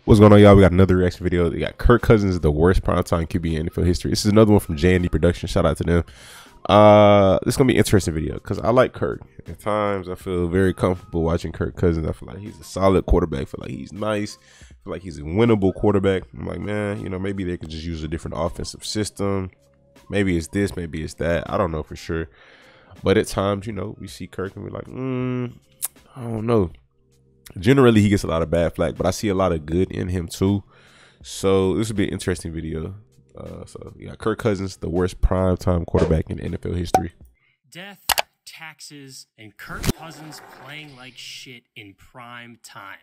What's going on, y'all? We got another reaction video. We got Kirk Cousins, the worst primetime QB in NFL history. This is another one from J&D Production. Shout out to them. This is gonna be an interesting video because I like Kirk. At times, I feel very comfortable watching Kirk Cousins. I feel like he's a solid quarterback. I feel like he's nice. I feel like he's a winnable quarterback. I'm like, man, you know, maybe they could just use a different offensive system. Maybe it's this, maybe it's that. I don't know for sure. But at times, you know, we see Kirk and we're like, I don't know. Generally, he gets a lot of bad flack, but I see a lot of good in him too. So this will be an interesting video. So yeah, Kirk Cousins, the worst primetime quarterback in NFL history. Death, taxes, and Kirk Cousins playing like shit in prime time.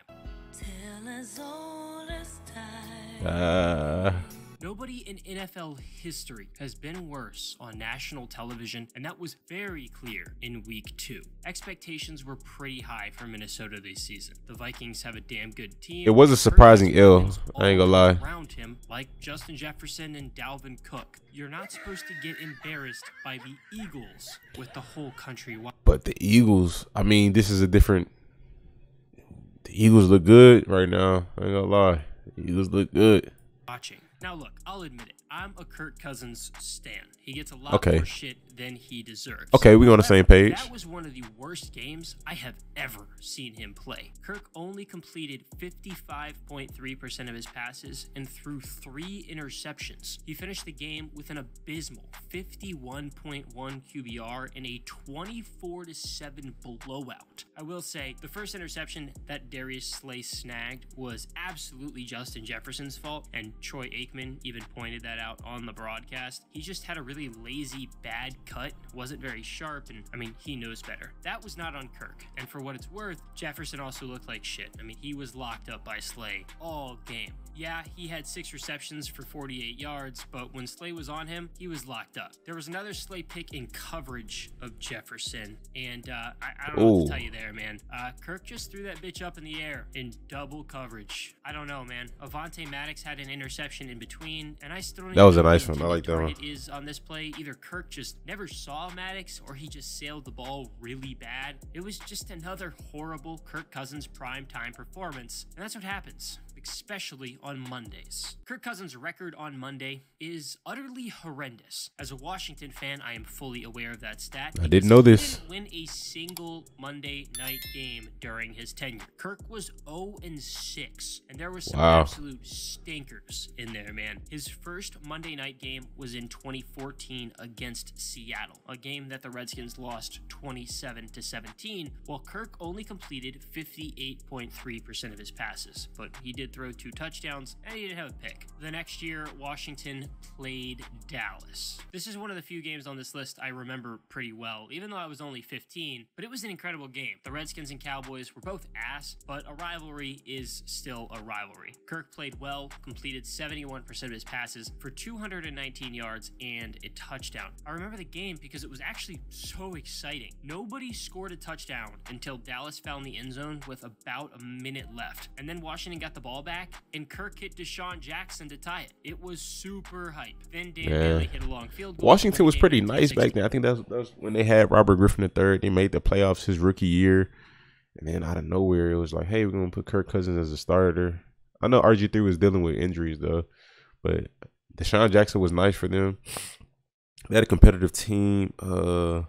Nobody in NFL history has been worse on national television, and that was very clear in week 2. Expectations were pretty high for Minnesota this season. The Vikings have a damn good team. It was a surprising L, I ain't gonna lie. Around him, like Justin Jefferson and Dalvin Cook. You're not supposed to get embarrassed by the Eagles with the whole country. But the Eagles, I mean, this is a different. The Eagles look good right now. I ain't gonna lie. The Eagles look good. Watching. Now look, I'll admit it. I'm a Kirk Cousins stan. He gets a lot more shit than he deserves. Okay, we're on the same page. That was one of the worst games I have ever seen him play. Kirk only completed 55.3% of his passes and threw 3 interceptions. He finished the game with an abysmal 51.1 QBR and a 24-7 blowout. I will say, the first interception that Darius Slay snagged was absolutely Justin Jefferson's fault, and Troy Aikman even pointed that out on the broadcast. He just had a really lazy, bad cut, wasn't very sharp, and I mean, he knows better. That was not on Kirk, and for what it's worth, Jefferson also looked like shit. I mean, he was locked up by Slay all game. Yeah, he had 6 receptions for 48 yards, but when Slay was on him, he was locked up. There was another Slay pick in coverage of Jefferson, and I don't know what to tell you there, man. Kirk just threw that bitch up in the air in double coverage. I don't know, man. Avonte Maddox had an interception in between, and I still don't know. That was a nice one. I like that one. It is on this play. Either Kirk just never saw Maddox, or he just sailed the ball really bad. It was just another horrible Kirk Cousins primetime performance, and that's what happens, especially on Mondays. Kirk Cousins' record on Monday is utterly horrendous. As a Washington fan, I am fully aware of that stat. I didn't know this. He didn't win a single Monday night game during his tenure. Kirk was 0-6, and there was some absolute stinkers in there, man. His first Monday night game was in 2014 against Seattle, a game that the Redskins lost 27-17, while Kirk only completed 58.3% of his passes, but he did throw 2 touchdowns, and he didn't have a pick. The next year, Washington played Dallas. This is one of the few games on this list I remember pretty well, even though I was only 15, but it was an incredible game. The Redskins and Cowboys were both ass, but a rivalry is still a rivalry. Kirk played well, completed 71% of his passes for 219 yards and a touchdown. I remember the game because it was actually so exciting. Nobody scored a touchdown until Dallas found the end zone with about a minute left, and then Washington got the ball back, and Kirk hit Deshaun Jackson to tie it. It was super hype. Then Dan Bailey hit a long field goal. Washington was pretty nice back then. I think that was when they had Robert Griffin III. They made the playoffs his rookie year, and then out of nowhere, it was like, hey, we're going to put Kirk Cousins as a starter. I know RG3 was dealing with injuries, though, but Deshaun Jackson was nice for them. They had a competitive team. Who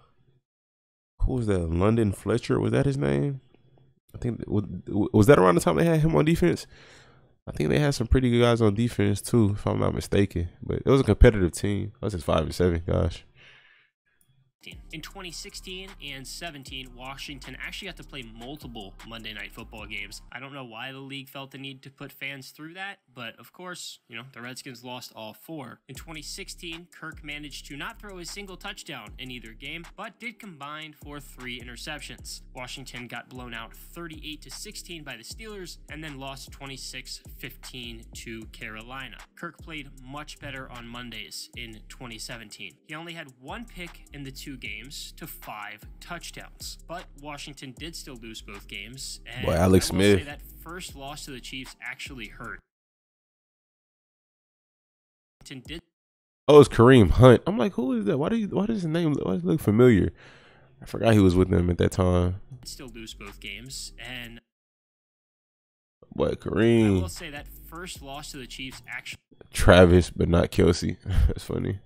was that? London Fletcher? Was that his name? I think was that around the time they had him on defense? I think they had some pretty good guys on defense too, if I'm not mistaken. But it was a competitive team. I was just 5-7. Gosh. In 2016 and 17, Washington actually got to play multiple Monday Night Football games. I don't know why the league felt the need to put fans through that, but of course, you know, the Redskins lost all 4. In 2016, Kirk managed to not throw a single touchdown in either game, but did combine for 3 interceptions. Washington got blown out 38-16 by the Steelers, and then lost 26-15 to Carolina. Kirk played much better on Mondays in 2017. He only had 1 pick in the 2 games to 5 touchdowns, but Washington did still lose both games. And boy, Alex Smith. Say that first loss to the Chiefs actually hurt. Did Oh, it's Kareem Hunt. I'm like, who is that? Why does his name look familiar? I forgot he was with them at that time. Still lose both games, and But Kareem. I will say that first loss to the Chiefs actually Travis, but not Kelsey. That's funny.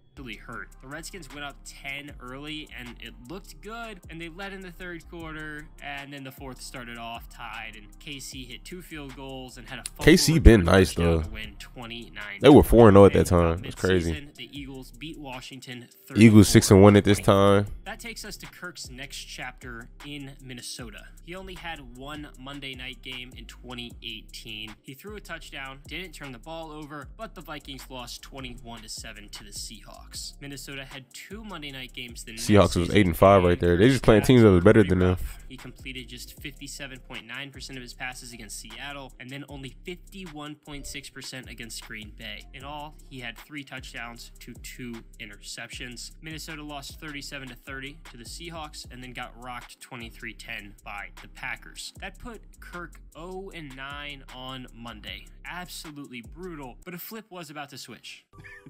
Hurt. The Redskins went up 10 early and it looked good, and they led in the third quarter, and then the fourth started off tied, and KC hit 2 field goals and had a KC been nice though. Win 29. They were 4-0 at that time. It's crazy. The Eagles beat Washington. Eagles 6-1 at this time. That takes us to Kirk's next chapter in Minnesota. He only had 1 Monday night game in 2018. He threw a touchdown, didn't turn the ball over, but the Vikings lost 21-7 to the Seahawks. Minnesota had 2 Monday night games. The Seahawks was 8-5 right there. They just playing teams that was better than them. He completed just 57.9% of his passes against Seattle, and then only 51.6% against Green Bay. In all, he had 3 touchdowns to 2 interceptions. Minnesota lost 37-30 to the Seahawks, and then got rocked 23-10 by the Packers. That put Kirk 0-9 on Monday. Absolutely brutal, but a flip was about to switch.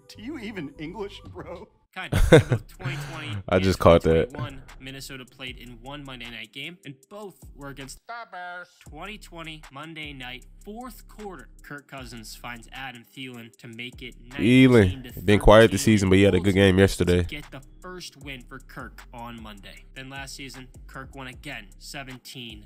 Do you even English, bro? Kind of. In both 2020 I just caught that. Minnesota played in 1 Monday night game, and both were against the Bears. 2020 Monday night, 4th quarter, Kirk Cousins finds Adam Thielen to make it 19-13. Been quiet this season, but he had a good game yesterday. Get the first win for Kirk on Monday. Then last season, Kirk won again, 17-9.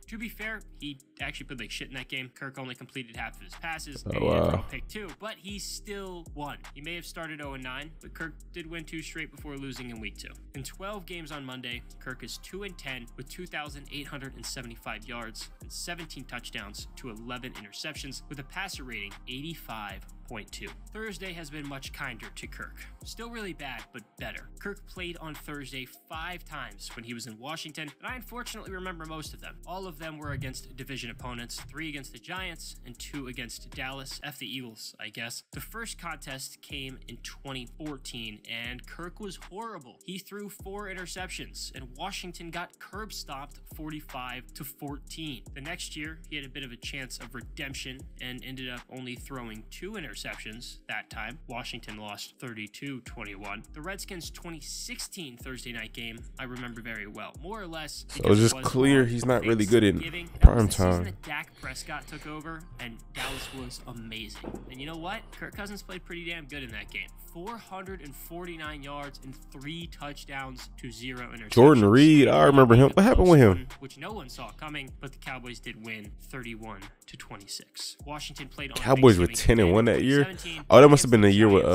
To be fair, he actually played like shit in that game. Kirk only completed half of his passes, and he had to pick 2, but he still won. He may have started 0-9, but Kirk did win 2 straight before losing in week 2. In 12 games on Monday, Kirk is 2-10 with 2,875 yards and 17 touchdowns to 11 interceptions with a passer rating 85.2. Thursday has been much kinder to Kirk. Still really bad, but better. Kirk played on Thursday 5 times when he was in Washington, and I unfortunately remember most of them. All of them were against division opponents, 3 against the Giants and 2 against Dallas. F the Eagles, I guess. The first contest came in 2014, and Kirk was horrible. He threw 4 interceptions, and Washington got curb stomped 45-14. The next year, he had a bit of a chance of redemption and ended up only throwing 2 interceptions that time. Washington lost 32-21. The Redskins' 2016 Thursday night game, I remember very well. More or less, so it's just clear he's not really good in prime time. That Dak Prescott took over, and Dallas was amazing. And you know what? Kirk Cousins played pretty damn good in that game. 449 yards and 3 touchdowns to 0 interceptions. Jordan Reed, I remember him. What happened with him? Which no one saw coming, but the Cowboys did win 31-26. Washington played on Cowboys were 10-1 that year. Oh, that must have been the year with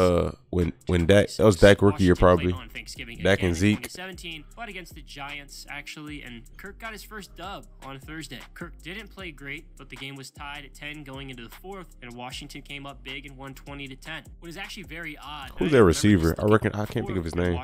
when Dak. That was Dak rookie year probably. Dak and Zeke. 2017, but against the Giants actually, and Kirk got his first dub on Thursday. Kirk didn't play great, but the game was tied at 10 going into the 4th, and Washington came up big and won 20-10. What is actually very odd. Who's their receiver? I can't think of his name.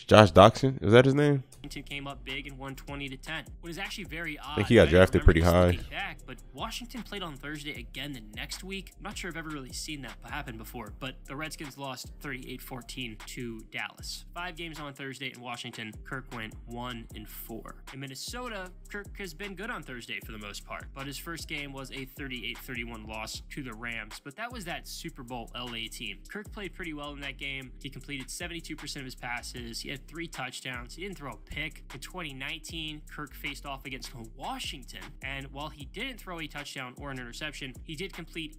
Josh Doxson? Is that his name? Washington came up big and won 20-10. What is actually very odd. I think he got drafted pretty high. Back, but Washington played on Thursday again the next week. I'm not sure I've ever really seen that happen before, but the Redskins lost 38-14 to Dallas. 5 games on Thursday in Washington, Kirk went 1-4. In Minnesota, Kirk has been good on Thursday for the most part, but his first game was a 38-31 loss to the Rams, but that was that Super Bowl LA team. Kirk played pretty well in that game. He completed 72% of his passes. He had 3 touchdowns. He didn't throw a pick. In 2019, Kirk faced off against Washington, and while he didn't throw a touchdown or an interception, he did complete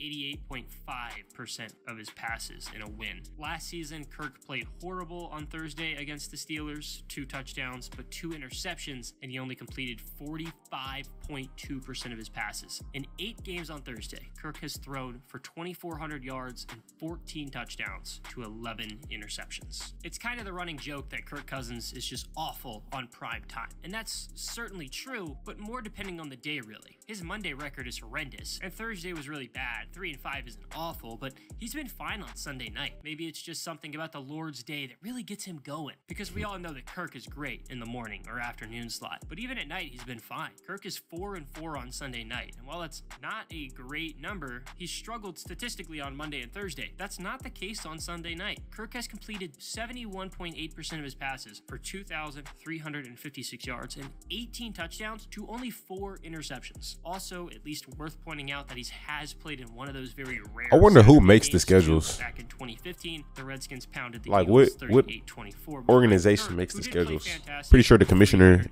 88.5% of his passes in a win. Last season, Kirk played horrible on Thursday against the Steelers, 2 touchdowns, but 2 interceptions, and he only completed 45.2% of his passes. In 8 games on Thursday, Kirk has thrown for 2,400 yards and 14 touchdowns to 11 interceptions. It's kind of the running joke that Kirk Cousins is just awful on prime time. And that's certainly true, but more depending on the day, really. His Monday record is horrendous, and Thursday was really bad. 3-5 isn't awful, but he's been fine on Sunday night. Maybe it's just something about the Lord's Day that really gets him going, because we all know that Kirk is great in the morning or afternoon slot, but even at night, he's been fine. Kirk is 4-4 on Sunday night, and while that's not a great number, he's struggled statistically on Monday and Thursday. That's not the case on Sunday night. Kirk has completed 71.8% of of his passes for 2,356 yards and 18 touchdowns to only 4 interceptions. Also, at least worth pointing out that he has played in one of those very rare. I wonder who makes the schedules. Back in 2015, the Redskins pounded the like Eagles what 38-24. organization makes the schedules? Pretty sure the commissioner.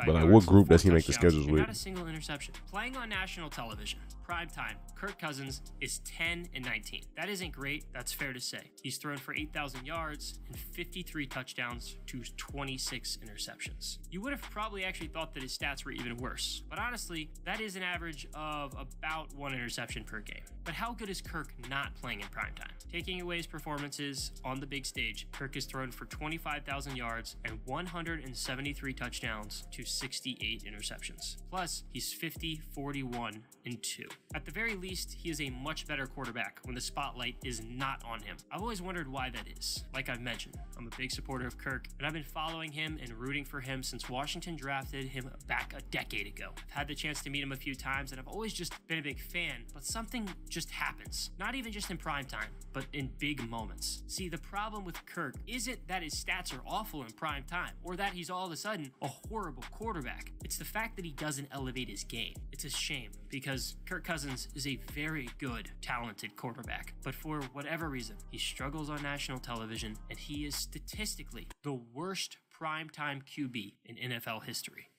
But like, what group does he make the schedules with? Not a single interception. Playing on national television, prime time, Kirk Cousins is 10-19. That isn't great. That's fair to say. He's thrown for 8,000 yards and 53 touchdowns to 26 interceptions. You would have probably actually thought that his stats were even worse, but honestly, that is an average of about 1 interception per game. But how good is Kirk not playing in primetime? Taking away his performances on the big stage, Kirk has thrown for 25,000 yards and 173 touchdowns to 68 interceptions. Plus, he's 50, 41, and 2. At the very least, he is a much better quarterback when the spotlight is not on him. I've always wondered why that is. Like I've mentioned, I'm a big supporter of Kirk, and I've been following him and rooting for him since Washington drafted him back a decade ago. I've had the chance to meet him a few times, and I've always just been a big fan, but something just happens. Not even just in prime time, but in big moments. See, the problem with Kirk isn't that his stats are awful in prime time, or that he's all of a sudden a horrible quarterback. It's the fact that he doesn't elevate his game. It's a shame, because Kirk Cousins is a very good, talented quarterback, but for whatever reason, he struggles on national television, and he is statistically the worst primetime QB in NFL history.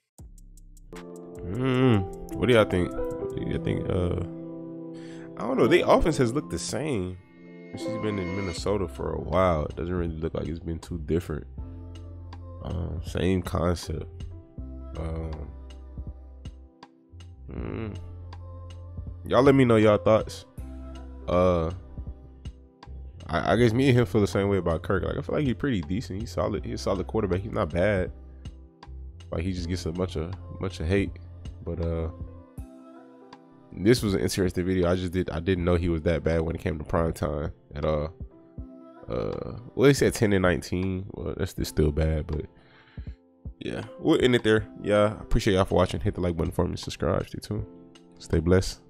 What do y'all think? I don't know. Their offense has looked the same. She's been in Minnesota for a while. It doesn't really look like it's been too different. Same concept. Y'all let me know y'all thoughts. I guess me and him feel the same way about Kirk. Like, I feel like he's pretty decent. He's solid. He's a solid quarterback. He's not bad. Like, he just gets a bunch of hate. But this was an interesting video. I didn't know he was that bad when it came to prime time at all. Well, they said 10-19. Well, that's still bad, but yeah, we'll end it there. Yeah, I appreciate y'all for watching. Hit the like button for me, subscribe, stay tuned, stay blessed.